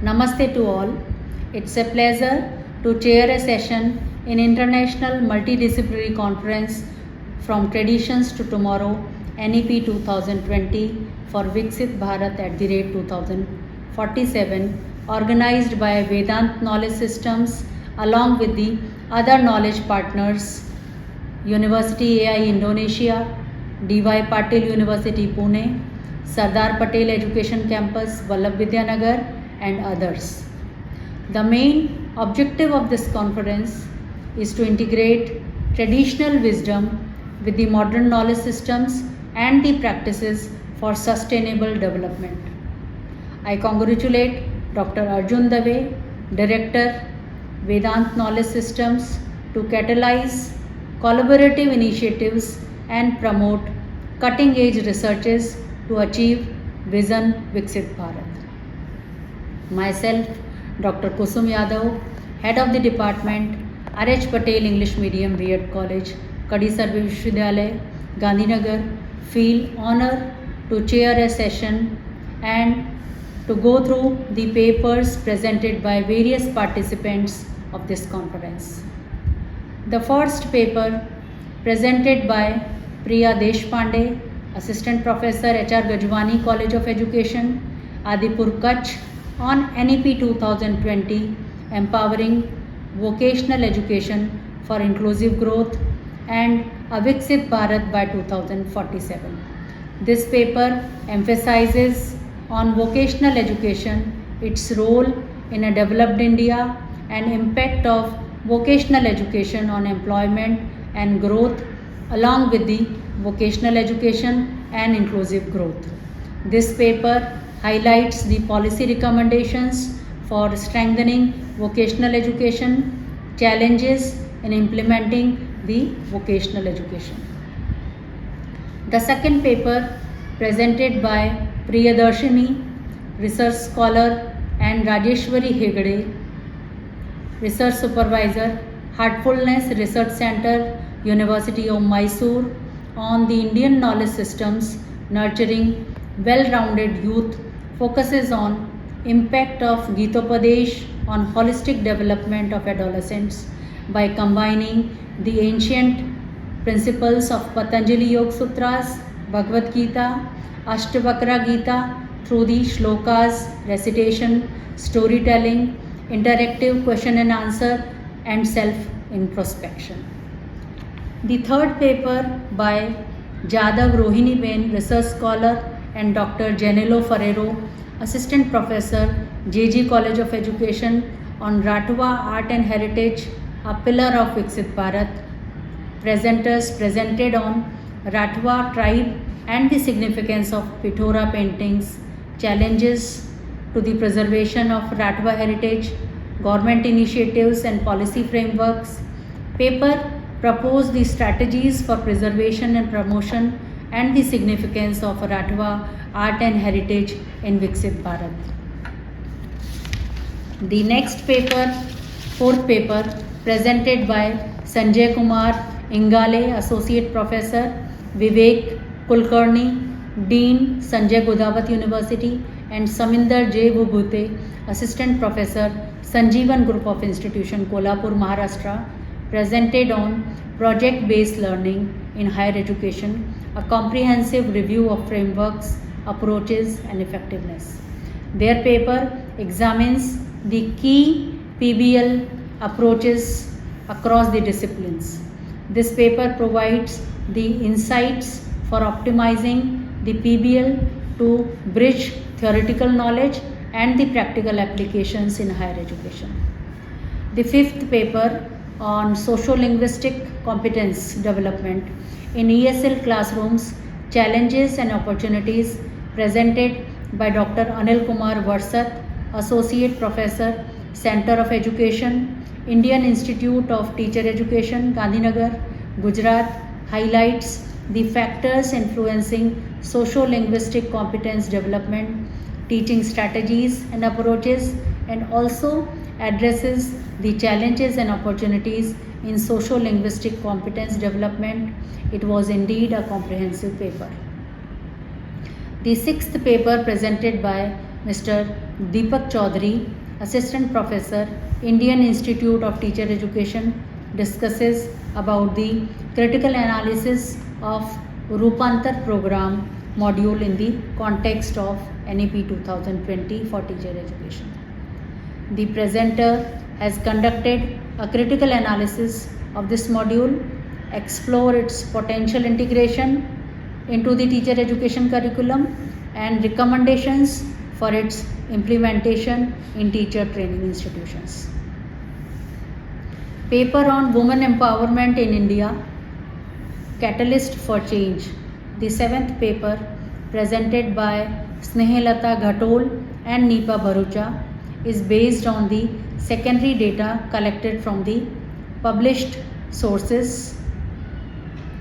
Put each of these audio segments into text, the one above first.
Namaste to all. It's a pleasure to chair a session in International Multidisciplinary Conference from Traditions to Tomorrow, NEP 2020 for Viksit Bharat at the rate 2047, organized by Vedant Knowledge Systems along with the other knowledge partners, University AI Indonesia, D.Y. Patil University Pune, Sardar Patel Education Campus, Vallabh and others. The main objective of this conference is to integrate traditional wisdom with the modern knowledge systems and the practices for sustainable development. I congratulate Dr. Arjun Dave, Director, Vedant Knowledge Systems, to catalyze collaborative initiatives and promote cutting-edge researches to achieve Vision Viksit Bharat. Myself, Dr. Kusum Yadav, Head of the Department, R.H.Patel English Medium B.Ed College, Kadi Sarva Vishwavidyalaya, Gandhinagar, feel honor to chair a session and to go through the papers presented by various participants of this conference. The first paper presented by Priyadarshini, Assistant Professor HR Gajwani College of Education, Adipur Kutch, on NEP 2020, Empowering Vocational Education for Inclusive Growth and a Viksit Bharat by 2047. This paper emphasizes on vocational education, its role in a developed India and impact of vocational education on employment and growth along with the vocational education and inclusive growth. This paper highlights the policy recommendations for strengthening vocational education, challenges in implementing the vocational education. The second paper presented by Priyadarshini, Research Scholar, and Rajeshwari Hegde, Research Supervisor, Heartfulness Research Center, University of Mysore, on the Indian knowledge systems nurturing well-rounded youth, focuses on impact of Gitopadesh on holistic development of adolescents by combining the ancient principles of Patanjali Yoga Sutras, Bhagavad Gita, Ashtavakra Gita through the shlokas, recitation, storytelling, interactive question and answer, and self-introspection. The third paper by Jadav Rohini, Research Scholar, and Dr. Janelo Ferrero, Assistant Professor, JG College of Education, on Ratwa Art and Heritage, a pillar of Viksit Bharat. Presenters presented on Ratwa tribe and the significance of Pithora paintings, challenges to the preservation of Ratwa heritage, government initiatives and policy frameworks. Paper proposed the strategies for preservation and promotion and the significance of Ratwa art and heritage in Viksit Bharat. The next paper, fourth paper, presented by Sanjaykumar Ingale, Associate Professor, VIVEK Kulkarni, Dean, Sanjay Godavat University, and Saminder J. Vubhute, Assistant Professor, Sanjeevan Group of Institution, Kolhapur, Maharashtra, presented on Project-Based Learning in Higher Education, a comprehensive review of frameworks, approaches, and effectiveness. Their paper examines the key PBL approaches across the disciplines. This paper provides the insights for optimizing the PBL to bridge theoretical knowledge and the practical applications in higher education. The fifth paper on socio-linguistic competence development in ESL classrooms, challenges and opportunities, presented by Dr. Anilkumar Varsat, Associate Professor, Center of Education, Indian Institute of Teacher Education, Gandhinagar, Gujarat, highlights the factors influencing socio-linguistic competence development, teaching strategies and approaches, and also addresses the challenges and opportunities in socio-linguistic competence development. It was indeed a comprehensive paper. The sixth paper presented by Mr. Dipak Chaudhari, Assistant Professor, Indian Institute of Teacher Education, discusses about the critical analysis of Rupantar program module in the context of NEP 2020 for teacher education. The presenter has conducted a critical analysis of this module, explore its potential integration into the teacher education curriculum and recommendations for its implementation in teacher training institutions. Paper on Women Empowerment in India, Catalyst for Change. The 7th paper, presented by Snehalata Ghatol and Nipa Bharucha, is based on the secondary data collected from the published sources.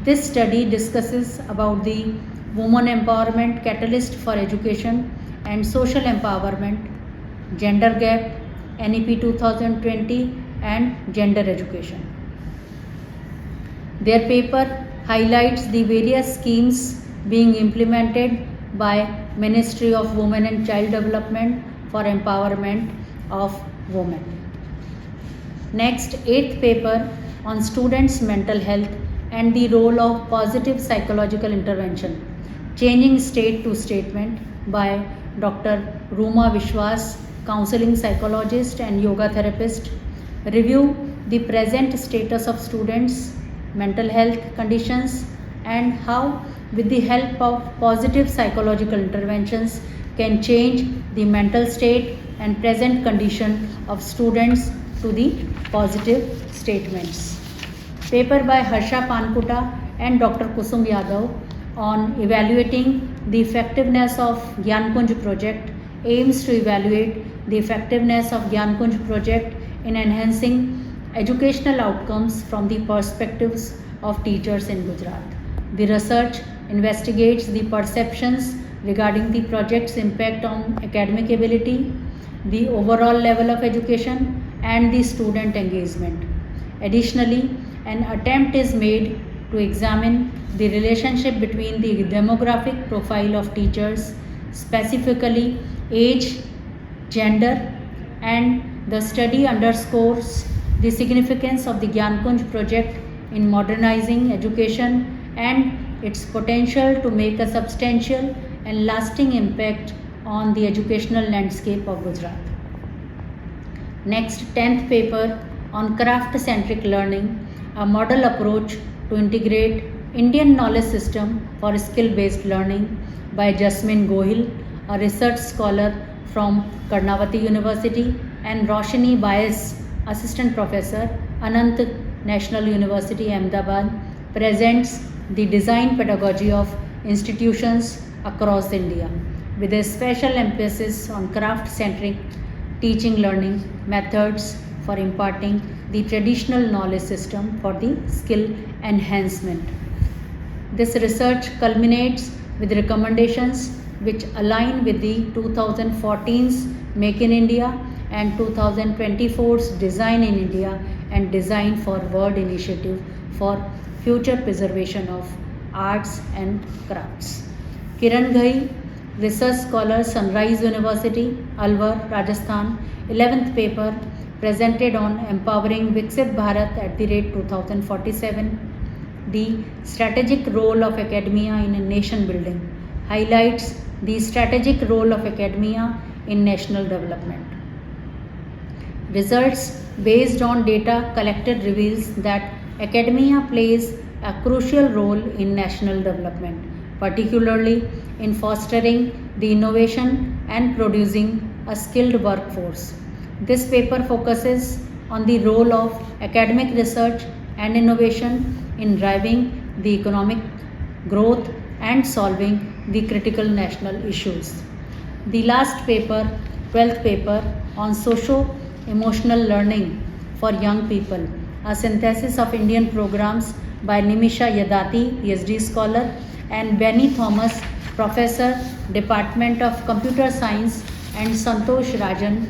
This study discusses about the women empowerment catalyst for education and social empowerment, gender gap, NEP 2020 and gender education. Their paper highlights the various schemes being implemented by Ministry of Women and Child Development for empowerment of women. Next, 8th paper on students' mental health and the role of positive psychological intervention, changing state to statement, by Dr.Ruma Biswas, counseling psychologist and yoga therapist. Review the present status of students' mental health conditions and how, with the help of positive psychological interventions, can change the mental state and present condition of students to the positive statements. Paper by Pankuta and Dr. Kusum Yadav on evaluating the effectiveness of Gyankunj project aims to evaluate the effectiveness of Gyankunj project in enhancing educational outcomes from the perspectives of teachers in Gujarat. The research investigates the perceptions regarding the project's impact on academic ability, the overall level of education, and the student engagement. Additionally, an attempt is made to examine the relationship between the demographic profile of teachers, specifically age, gender, and the study underscores the significance of the Gyankunj project in modernizing education and its potential to make a substantial and lasting impact on the educational landscape of Gujarat. Next, 10th paper on craft-centric learning, a model approach to integrate Indian knowledge system for skill-based learning, by Jasmine Gohil, a research scholar from Karnavati University, and Rohini Bias, Assistant Professor, Anant National University, Ahmedabad, presents the design pedagogy of institutions across India, with a special emphasis on craft-centric teaching learning methods for imparting the traditional knowledge system for the skill enhancement. This research culminates with recommendations which align with the 2014's Make in India and 2024's Design in India and Design for World initiative for future preservation of arts and crafts. Kiran, Ghai, research scholar, Sunrise University, Alwar, Rajasthan, 11th paper, presented on empowering Viksit Bharat at the rate 2047, the strategic role of academia in nation building, highlights the strategic role of academia in national development. Results based on data collected reveals that academia plays a crucial role in national development, particularly in fostering the innovation and producing a skilled workforce. This paper focuses on the role of academic research and innovation in driving the economic growth and solving the critical national issues. The last paper, 12th paper, on socio-emotional learning for young people, a synthesis of Indian programs, by Nymisha Yadati, PhD scholar, and Benny Thomas, Professor, Department of Computer Science, and Santosh Rajan,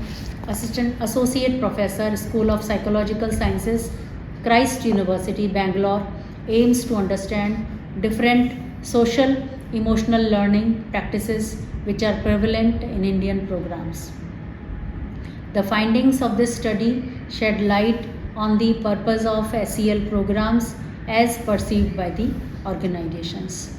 Associate Professor, School of Psychological Sciences, Christ University, Bangalore, aims to understand different social emotional learning practices which are prevalent in Indian programs. The findings of this study shed light on the purpose of SEL programs as perceived by the organizations.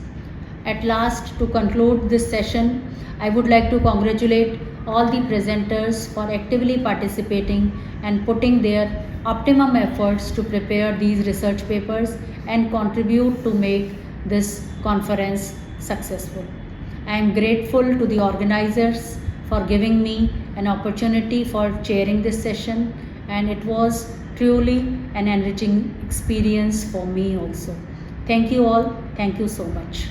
At last, to conclude this session, I would like to congratulate all the presenters for actively participating and putting their optimum efforts to prepare these research papers and contribute to make this conference successful. I am grateful to the organizers for giving me an opportunity for chairing this session, and it was truly an enriching experience for me also. Thank you all. Thank you so much.